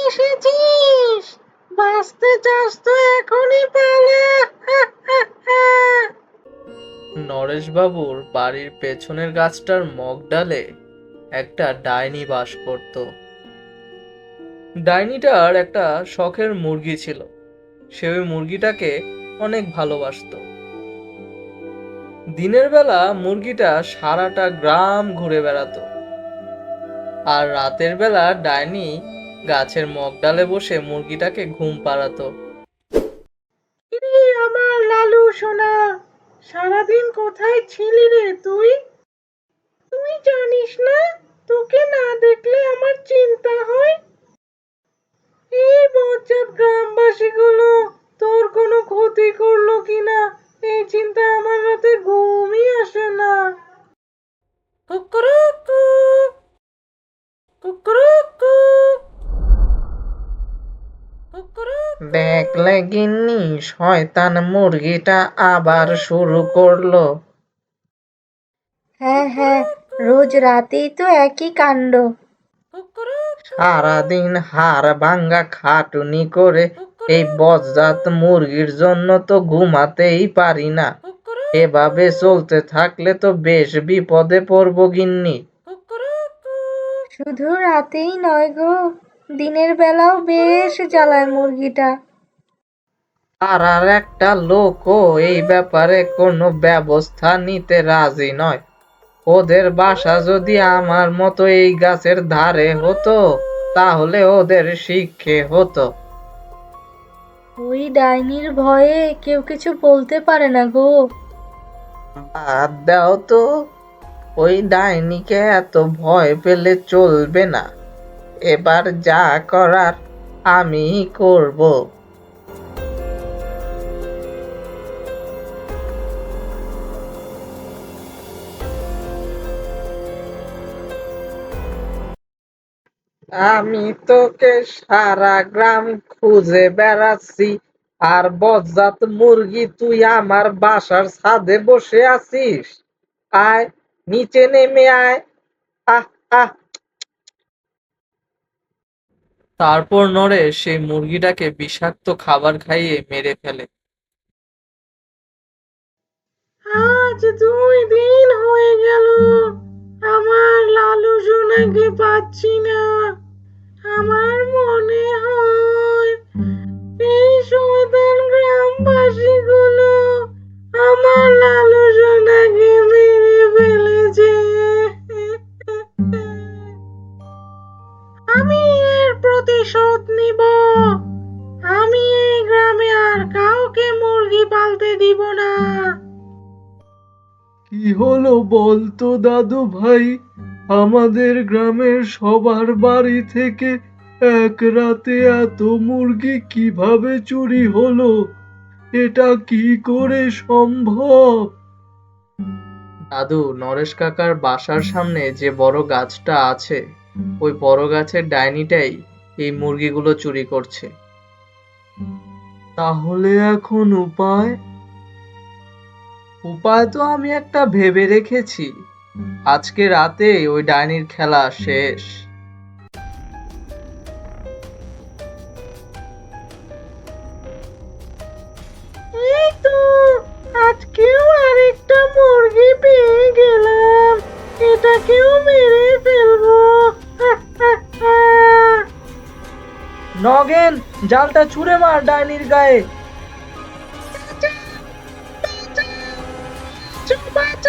এসেছিস? বাঁচতে চাস তো এখনই পালা। নরেশবাবুর বাড়ির পেছনের গাছটার মগডালে একটা ডাইনি বাস করত। ডাইনিটার একটা শখের মুরগি ছিল। সে ওই মুরগিটাকে অনেক ভালোবাসতো। দিনের বেলা মুরগিটা সারাটা গ্রাম ঘুরে বেড়াতো, আর রাতের বেলা ডাইনি গাছের মগডালে বসে মুরগিটাকে ঘুম পাড়াতো। কিরে আমার লালু সোনা, সারাদিন কোথায় ছিলি রে তুই? তুই জানিস না, তোকে না দেখলে আমার চিন্তা হয়। এই বজ্জাত গ্রামবাসীগুলো তোর কোনো ক্ষতি করলো কিনা এই চিন্তা আমার রাতে ঘুমই আসে না। কুকুরুকু, কুকুরুকু, কুকুরুকু। দেখলে গিন্নি, শয়তান মুরগিটা আবার শুরু করলো। হ্যাঁ হ্যাঁ, রোজ রাতেই তো একই কাণ্ড। সারাদিন হাড় ভাঙ্গা খাটুনি করে এই বজ্জাত মুরগির জন্য তো ঘুমাতেই পারি না। এভাবে চলতে থাকলে তো বেশ বিপদে পড়বো গিন্নি। শুধু রাতেই নয় গো, দিনের বেলাও বেশ জ্বালায় মুরগিটা। আর একটা লোকও এই ব্যাপারে কোনো ব্যবস্থা নিতে রাজি নয়। ওদের বাসা যদি আমার মতো এই গাছের ধারে হতো, তাহলে ওদের শিক্ষে হতো। ওই ডাইনির ভয়ে কেউ কিছু বলতে পারে না গো। বাদ দাও তো, ওই ডাইনিকে এত ভয় পেলে চলবে না। এবার যা করার আমি করব। আমি তোকে সারা গ্রাম খুঁজে বেড়াচ্ছি, আর বজ্জাত মুরগি তুই আমার বাসার ছাদে বসে আছিস। আয়, নিচে নেমে আয়। আহ আহ। তারপর নরেশ সেই মুরগিটাকে বিষাক্ত খাবার খাইয়ে মেরে ফেলে। আজ 2 দিন হয়ে গেল আমার লালু সোনাকে পাচ্ছি না। আমার মনে হয় এই শয়তান গ্রামবাসী গুলো আমার লালু সোনাকে মেরে ফেলেছে। আমি এর প্রতিশোধ নিব। আমি এই গ্রামে আর কাউকে মুরগি পালতে দিব না। কি হলো বলতো দাদু ভাই, আমাদের গ্রামের সবার বাড়ি থেকে এক রাতে এত মুরগি কিভাবে চুরি হলো? এটা কি করে সম্ভব? দাদু, নরেশ কাকার বাসার সামনে যে বড় গাছটা আছে, ওই বড় গাছের ডাইনিটাই এই মুরগিগুলো চুরি করছে। তাহলে এখন উপায়? উপায় তো আমি একটা ভেবে রেখেছি। আজকে রাতে ওই ডাইনির খেলা শেষ। এই তো, আজকেও আরেকটা মুরগি পেয়ে গেলাম। এটাকেও মেরে ফেলবো। নগেন, জালটা ছুঁড়ে মার ডাইনির গায়ে। বাঁচাও, বাঁচাও,